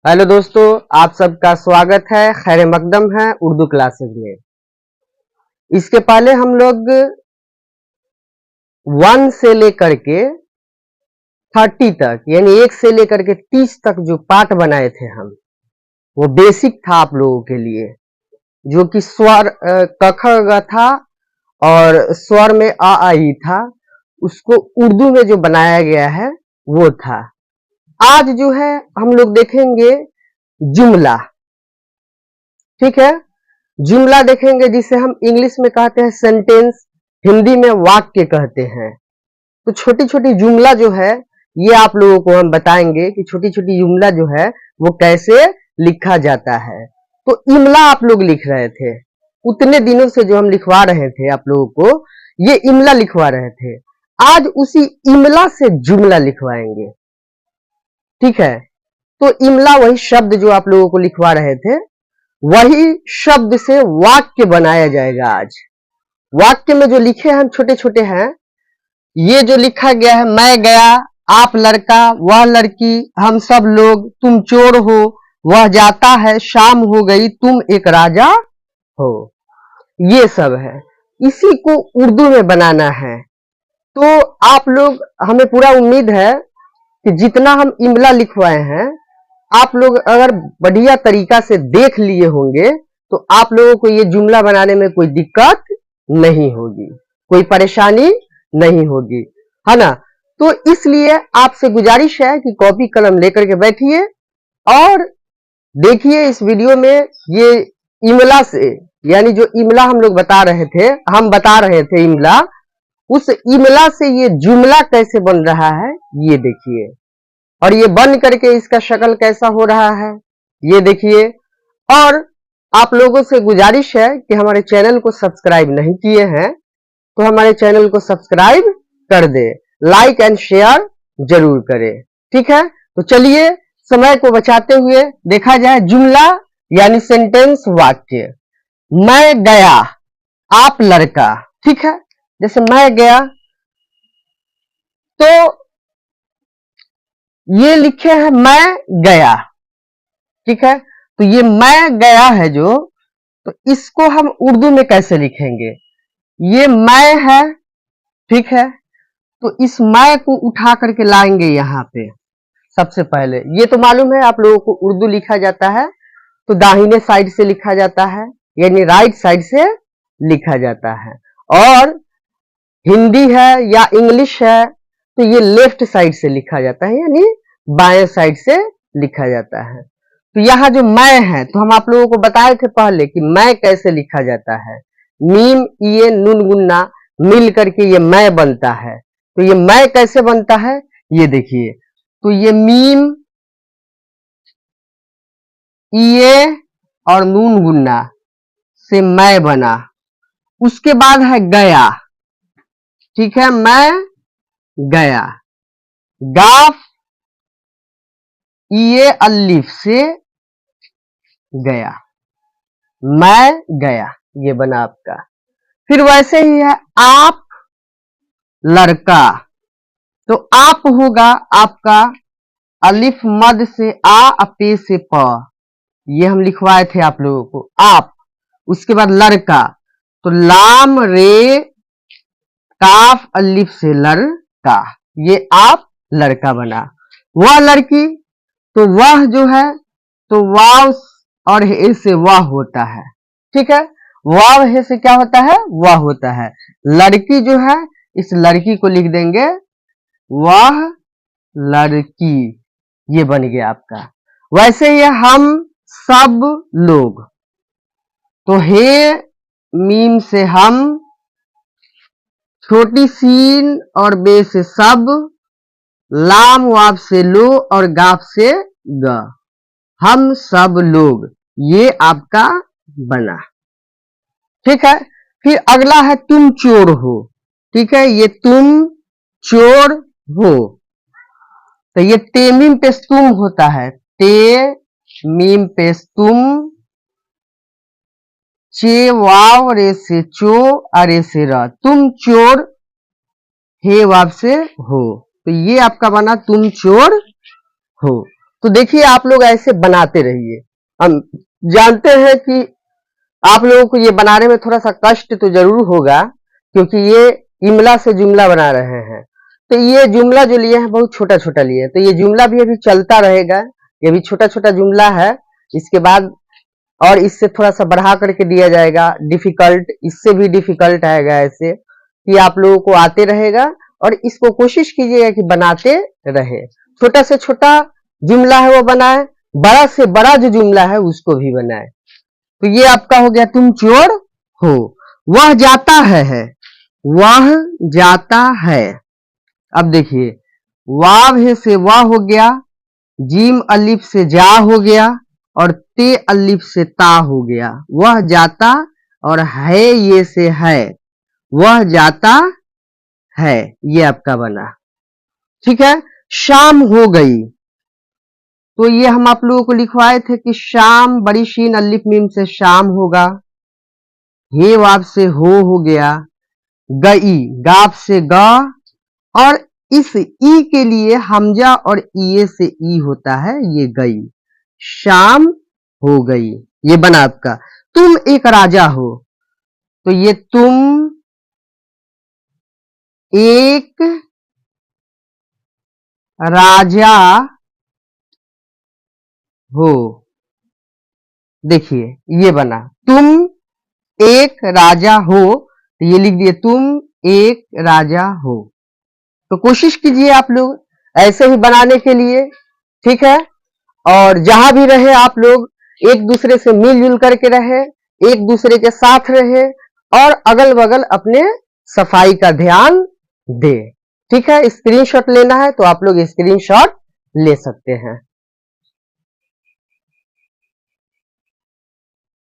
Hello दोस्तों, आप सबका स्वागत है। खैर मकदम है उर्दू क्लासेस में। इसके पहले हम लोग 1 से लेकर के 30 तक यानी 1 से लेकर के 30 तक जो पाठ बनाए थे हम, वो बेसिक था आप लोगों के लिए, जो कि स्वर क ख ग था और स्वर में अ आ ई था। उसको उर्दू में जो बनाया गया है वो था। आज जो है हम लोग देखेंगे जुमला। ठीक है, जुमला देखेंगे जिसे हम इंग्लिश में कहते हैं सेंटेंस, हिंदी में वाक्य कहते हैं। तो छोटी छोटी जुमला जो है ये आप लोगों को हम बताएंगे कि छोटी छोटी जुमला जो है वो कैसे लिखा जाता है। तो इमला आप लोग लिख रहे थे, उतने दिनों से जो हम लिखवा रहे थे आप लोगों को, ये इमला लिखवा रहे थे। आज उसी इमला से जुमला लिखवाएंगे। ठीक है, तो इमला वही शब्द जो आप लोगों को लिखवा रहे थे, वही शब्द से वाक्य बनाया जाएगा। आज वाक्य में जो लिखे हम छोटे छोटे हैं, ये जो लिखा गया है, मैं गया, आप लड़का, वह लड़की, हम सब लोग, तुम चोर हो, वह जाता है, शाम हो गई, तुम एक राजा हो, ये सब है। इसी को उर्दू में बनाना है। तो आप लोग, हमें पूरा उम्मीद है कि जितना हम इमला लिखवाए हैं, आप लोग अगर बढ़िया तरीका से देख लिए होंगे तो आप लोगों को ये जुमला बनाने में कोई दिक्कत नहीं होगी, कोई परेशानी नहीं होगी, है ना। तो इसलिए आपसे गुजारिश है कि कॉपी कलम लेकर के बैठिए और देखिए इस वीडियो में ये इमला से, यानी जो इमला हम लोग बता रहे थे, हम बता रहे थे इमला, उस इमला से ये जुमला कैसे बन रहा है ये देखिए। और ये बन करके इसका शक्ल कैसा हो रहा है ये देखिए। और आप लोगों से गुजारिश है कि हमारे चैनल को सब्सक्राइब नहीं किए हैं तो हमारे चैनल को सब्सक्राइब कर दे, लाइक एंड शेयर जरूर करें। ठीक है, तो चलिए समय को बचाते हुए देखा जाए जुमला यानी सेंटेंस, वाक्य। मैं गया, आप लड़का। ठीक है, जैसे मैं गया तो ये लिखे है मैं गया। ठीक है, तो ये मैं गया है जो, तो इसको हम उर्दू में कैसे लिखेंगे? ये मैं है, ठीक है, तो इस मैं को उठा करके लाएंगे यहाँ पे। सबसे पहले ये तो मालूम है आप लोगों को, उर्दू लिखा जाता है तो दाहिने साइड से लिखा जाता है, यानी राइट साइड से लिखा जाता है। और हिंदी है या इंग्लिश है तो ये लेफ्ट साइड से लिखा जाता है, यानी बाएं साइड से लिखा जाता है। तो यहाँ जो मैं है, तो हम आप लोगों को बताए थे पहले कि मैं कैसे लिखा जाता है। मीम ये नून गुन्ना मिल करके ये मैं बनता है। तो ये मैं कैसे बनता है ये देखिए। तो ये मीम ये और नून गुन्ना से मैं बना। उसके बाद है गया। ठीक है, मैं गया, गाफ ये अलिफ से गया, मैं गया, ये बना आपका। फिर वैसे ही है आप लड़का, तो आप होगा आपका अलिफ मद से आ अपे से प, ये हम लिखवाए थे आप लोगों को, आप। उसके बाद लड़का, तो लाम रे काफ अलिफ से लड़का, ये आप लड़का बना। वह लड़की, तो वह जो है तो वाव और हे से वह होता है। ठीक है, वाव हे से क्या होता है? वह होता है। लड़की जो है, इस लड़की को लिख देंगे वह लड़की, ये बन गया आपका। वैसे ही हम सब लोग, तो हे मीम से हम, छोटी सीन और बे से सब, लाम वाव से लो और गाफ से ग, हम सब लोग, ये आपका बना। ठीक है, फिर अगला है तुम चोर हो। ठीक है, ये तुम चोर हो, तो ये ते मीम पे तुम होता है, ते मीम पे तुम, चे वाव रे से चो अरे से र, तुम चोर, हे वाव से हो, तो ये आपका बना तुम चोर हो। तो देखिए आप लोग ऐसे बनाते रहिए। हम जानते हैं कि आप लोगों को ये बनाने में थोड़ा सा कष्ट तो जरूर होगा, क्योंकि ये इमला से जुमला बना रहे हैं। तो ये जुमला जो लिए हैं बहुत छोटा छोटा लिए हैं, तो ये जुमला भी अभी चलता रहेगा। ये भी छोटा छोटा जुमला है। इसके बाद और इससे थोड़ा सा बढ़ा करके दिया जाएगा डिफिकल्ट, इससे भी डिफिकल्ट आएगा, ऐसे कि आप लोगों को आते रहेगा। और इसको कोशिश कीजिएगा कि बनाते रहे। छोटा से छोटा जुमला है वो बनाए, बड़ा से बड़ा जो जुमला है उसको भी बनाए। तो ये आपका हो गया तुम चोर हो। वह जाता है, वह जाता है। अब देखिए वाव है से वह हो गया, जीम अलिफ से जा हो गया, और ते अलिफ से ता हो गया। वह जाता, और है ये से है, वह जाता है, ये आपका बना। ठीक है। शाम हो गई, तो ये हम आप लोगों को लिखवाए थे कि शाम बड़ी शीन अलिफ मीम से शाम होगा। हे वाव से हो गया। गई गाप से ग, और इस ई के लिए हमजा और ई से ई होता है, ये गई। शाम हो गई, ये बना आपका। तुम एक राजा हो, तो ये तुम एक राजा हो। देखिए ये बना तुम एक राजा हो, तो ये लिख दिए तुम एक राजा हो। तो कोशिश कीजिए आप लोग ऐसे ही बनाने के लिए। ठीक है। और जहां भी रहे आप लोग एक दूसरे से मिलजुल करके रहे, एक दूसरे के साथ रहे, और अगल बगल अपने सफाई का ध्यान दे। ठीक है। स्क्रीनशॉट लेना है तो आप लोग स्क्रीनशॉट ले सकते हैं।